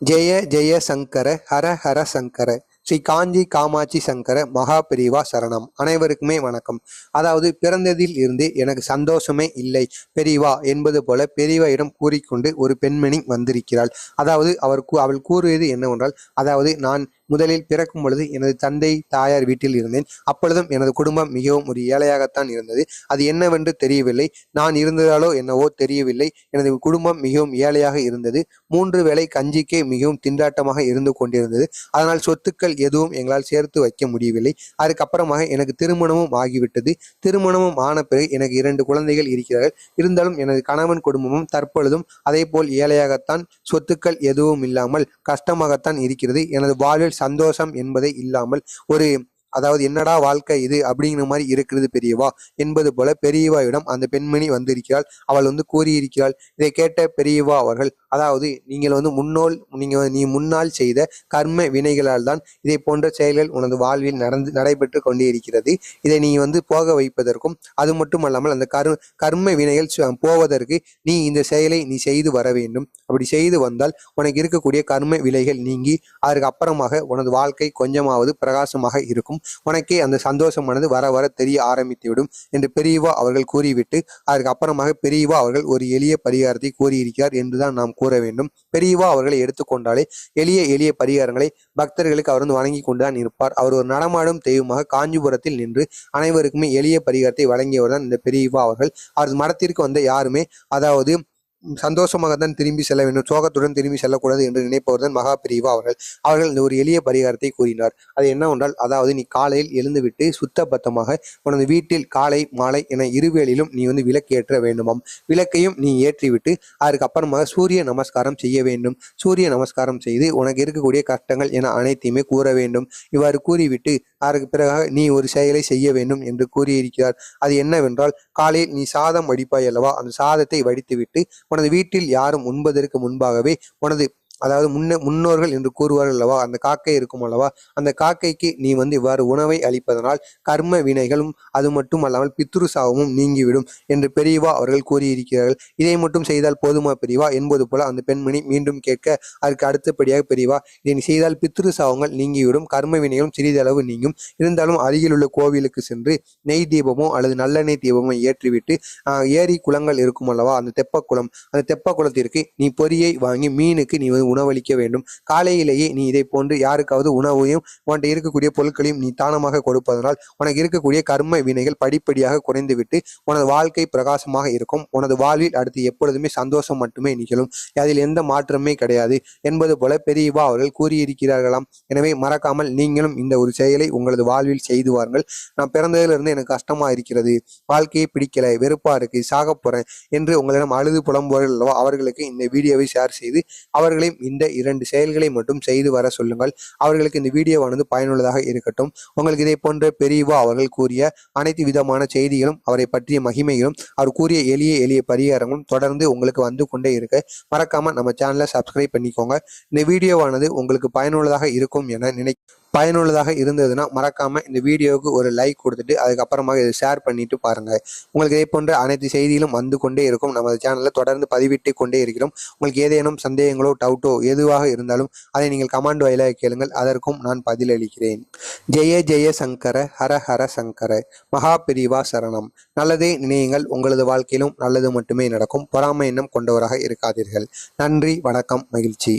ஜெய ஜெய சங்கர ஹர ஹர சங்கர ஸ்ரீ காஞ்சி காமாட்சி சங்கர மகா பெரிவா சரணம். அனைவருக்குமே வணக்கம். அதாவது பிறந்ததில் இருந்து எனக்கு சந்தோஷமே இல்லை பெரிவா என்பது போல பெரியவாயிடம் கூறிக்கொண்டு ஒரு பெண்மணி வந்திருக்கிறாள். அதாவது அவள் கூறுவது என்னவென்றால், அதாவது நான் முதலில் பிறக்கும் பொழுது எனது தந்தை தாயார் வீட்டில் இருந்தேன். அப்பொழுதும் எனது குடும்பம் மிகவும் ஒரு ஏழையாகத்தான் இருந்தது. அது என்னவென்று தெரியவில்லை. நான் இருந்ததாலோ என்னவோ தெரியவில்லை. எனது குடும்பம் மிகவும் ஏழையாக இருந்தது. 3 வேளை கஞ்சிக்கே மிகவும் திண்டாட்டமாக இருந்து கொண்டிருந்தது. அதனால் சொத்துக்கள் எதுவும் எங்களால் சேர்த்து வைக்க முடியவில்லை. அதுக்கப்புறமாக எனக்கு திருமணமும் ஆகிவிட்டது. திருமணமும் ஆன பிறகு எனக்கு 2 குழந்தைகள் இருக்கிறார்கள். இருந்தாலும் எனது கணவன் குடும்பமும் தற்பொழுதும் அதே போல் ஏழையாகத்தான், சொத்துக்கள் எதுவும் இல்லாமல் கஷ்டமாகத்தான் இருக்கிறது. எனது வாழ்வில் சந்தோஷம் என்பதை இல்லாமல் ஒரு அதாவது என்னடா வாழ்க்கை இது அப்படிங்கிற மாதிரி இருக்கிறது பெரியவா என்பது போல பெரியவாவிடம் அந்த பெண்மணி வந்திருக்கிறாள். அவள் கூறியிருக்கிறாள். இதை கேட்ட பெரியவா அவர்கள், அதாவது நீங்கள் நீ முன்னால் செய்த கர்ம வினைகளால் தான் இதை போன்ற செயல்கள் உனது வாழ்வில் நடைபெற்று கொண்டே இருக்கிறது. இதை நீ போக வைப்பதற்கும் அது மட்டுமல்லாமல் அந்த கர்ம வினைகள் போவதற்கு நீ இந்த செயலை நீ செய்து வர வேண்டும். அப்படி செய்து வந்தால் உனக்கு இருக்கக்கூடிய கர்ம விலைகள் நீங்கி அதற்கு அப்புறமாக உனது வாழ்க்கை கொஞ்சமாவது பிரகாசமாக இருக்கும். உனக்கே அந்த சந்தோஷமானது வர வர தெரிய ஆரம்பித்துவிடும் என்று பெரியவா அவர்கள் கூறிவிட்டு அதற்கு அப்புறமாக பெரியவா அவர்கள் ஒரு எளிய பரிகாரத்தை கூறியிருக்கிறார் என்றுதான் நாம் கூற வேண்டும். பெரியவா அவர்களை எடுத்துக்கொண்டாலே எளிய எளிய பரிகாரங்களை பக்தர்களுக்கு அவர் வணங்கி கொண்டுதான் இருப்பார். அவர் ஒரு நடமாடும் தெய்வமாக காஞ்சிபுரத்தில் நின்று அனைவருக்குமே எளிய பரிகாரத்தை வழங்கியவர் தான் இந்த பெரியவா அவர்கள். அவரது மடத்திற்கு வந்த யாருமே அதாவது சந்தோஷமாகத்தான் திரும்பி செல்ல வேண்டும், சோகத்துடன் திரும்பி செல்லக்கூடாது என்று நினைப்பவர் தான் மகா பெரியவா அவர்கள் இந்த ஒரு எளிய பரிகாரத்தை கூறினார். அது என்னவென்றால், அதாவது நீ காலையில் எழுந்துவிட்டு சுத்தபத்தமாக உனது வீட்டில் காலை மாலை என இருவேளிலும் நீ விளக்கேற்ற வேண்டுமாம். விளக்கையும் நீ ஏற்றிவிட்டு அதற்கு அப்புறமாக சூரிய நமஸ்காரம் செய்ய வேண்டும். சூரிய நமஸ்காரம் செய்து உனக்கு இருக்கக்கூடிய கஷ்டங்கள் என அனைத்தையுமே கூற வேண்டும். இவ்வாறு கூறிவிட்டு அதற்கு பிறகு நீ ஒரு செயலை செய்ய வேண்டும் என்று கூறியிருக்கிறார். அது என்னவென்றால், காலையில் நீ சாதம் வடிப்பாய் அல்லவா, அந்த சாதத்தை வடித்துவிட்டு உனது வீட்டில் யாரும் உண்பதற்கு முன்பாகவே உனது அதாவது முன்னோர்கள் என்று கூறுவார்கள் அல்லவா, அந்த காக்கை இருக்கும் அல்லவா, அந்த காக்கைக்கு நீ இவ்வாறு உணவை அளிப்பதனால் கர்ம வினைகளும் அது மட்டும் அல்லாமல் பித்ரு சாபமும் நீங்கிவிடும் என்று பெரியவா அவர்கள் கூறியிருக்கிறார்கள். இதை மட்டும் செய்தால் போதுமா பெரியவா என்பது போல அந்த பெண்மணி மீண்டும் கேட்க, அதற்கு அடுத்தபடியாக பெரியவா, இதை செய்தால் பித்ரு சாபங்கள் நீங்கிவிடும், கர்ம வினைகளும் சிறிதளவு நீங்கும். இருந்தாலும் அருகில் உள்ள கோவிலுக்கு சென்று நெய் தீபமோ அல்லது நல்லெண்ணெய் தீபமோ ஏற்றிவிட்டு ஏரி குளங்கள் இருக்கும் அல்லவா, அந்த தெப்பக்குளம், அந்த தெப்ப குளத்திற்கு நீ பொரியை வாங்கி மீனுக்கு நீ உணவளிக்க வேண்டும். காலையிலேயே நீ இதை போன்று யாருக்காவது உணவையும் உன்கிட்ட இருக்கக்கூடிய பொருட்களையும் நீ தானமாக கொடுப்பதனால் உனக்கு இருக்கக்கூடிய கர்ம வினைகள் படிப்படியாக குறைந்துவிட்டு உனது வாழ்க்கை பிரகாசமாக இருக்கும். உனது வாழ்வில் அடுத்து எப்பொழுதுமே சந்தோஷம் மட்டுமே நிகழும். அதில் எந்த மாற்றமே கிடையாது என்பது போல பெரியவா அவர்கள் கூறியிருக்கிறார்களாம். எனவே மறக்காமல் நீங்களும் இந்த ஒரு செயலை உங்களது வாழ்வில் செய்து வாருங்கள். நான் பிறந்ததிலிருந்து எனக்கு கஷ்டமா இருக்கிறது, வாழ்க்கையை பிடிக்கல, வெறுப்பா இருக்கு, சாக போறேன் என்று உங்களிடம் அழுது புலம்புவார்கள் அல்லவா, அவர்களுக்கு இந்த வீடியோவை ஷேர் செய்து அவர்களையும் இந்த 2 செயல்களை மட்டும் செய்து வர சொல்லுங்கள். அவர்களுக்கு இந்த வீடியோவானது பயனுள்ளதாக இருக்கட்டும். உங்களுக்கு இதை போன்ற பெரியவா அவர்கள் கூறிய அனைத்து விதமான செய்திகளும், அவரை பற்றிய மகிமைகளும், அவர் கூறிய எளிய எளிய பரிகாரங்களும் தொடர்ந்து உங்களுக்கு வந்து கொண்டே இருக்க மறக்காம நம்ம சேனலை சப்ஸ்கிரைப் பண்ணிக்கோங்க. இந்த வீடியோவானது உங்களுக்கு பயனுள்ளதாக இருக்கும் என பயனுள்ளதாக இருந்ததுன்னா மறக்காம இந்த வீடியோவுக்கு ஒரு லைக் கொடுத்துட்டு அதுக்கப்புறமாக இதை ஷேர் பண்ணிட்டு பாருங்க. உங்களுக்கு இதே போன்ற அனைத்து செய்திகளும் வந்து கொண்டே இருக்கும். நமது சேனலில் தொடர்ந்து பதிவிட்டு கொண்டே இருக்கிறோம். உங்களுக்கு ஏதேனும் சந்தேகங்களோ டவுட்டோ எதுவாக இருந்தாலும் அதை நீங்கள் கமெண்ட் வாயிலாக கேளுங்கள், அதற்கும் நான் பதிலளிக்கிறேன். ஜெய ஜெய சங்கர ஹர ஹர சங்கர மகா பெரிவா சரணம். நல்லதே நினையுங்கள், உங்களது வாழ்க்கையிலும் நல்லது மட்டுமே நடக்கும். பொறாமை எண்ணம் கொண்டவராக இருக்காதீர்கள். நன்றி, வணக்கம், மகிழ்ச்சி.